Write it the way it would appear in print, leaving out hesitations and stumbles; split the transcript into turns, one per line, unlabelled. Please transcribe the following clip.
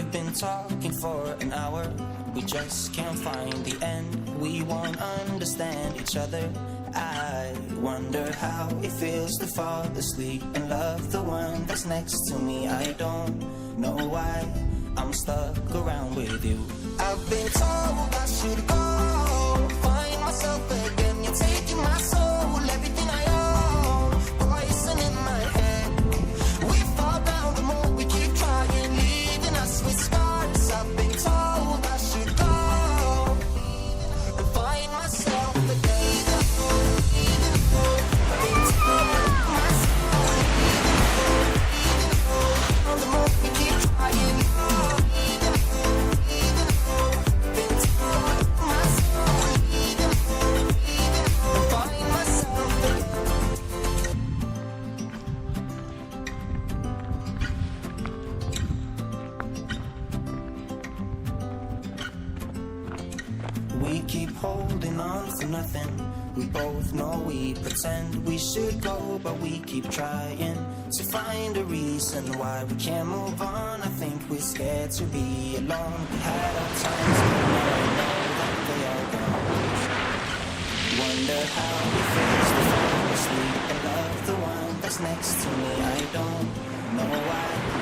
We've been talking for an hour, we just can't find the end. We won't understand each other. I wonder how it feels to fall asleep and love the one that's next to me. I don't know why I'm stuck around with you. I've been told I should go find myself again. You're taking my soul, everything I own, poison in my head. We fall down the more we keep trying, leaving us with scars. I've been told I should go and find myself again. We keep holding on for nothing. We both know we pretend we should go, but we keep trying to find a reason why we can't move on. I think we're scared to be alone. We had our times, but now I know that they are gone. Wonder how it feels to fall asleep and love the one that's next to me. I don't know why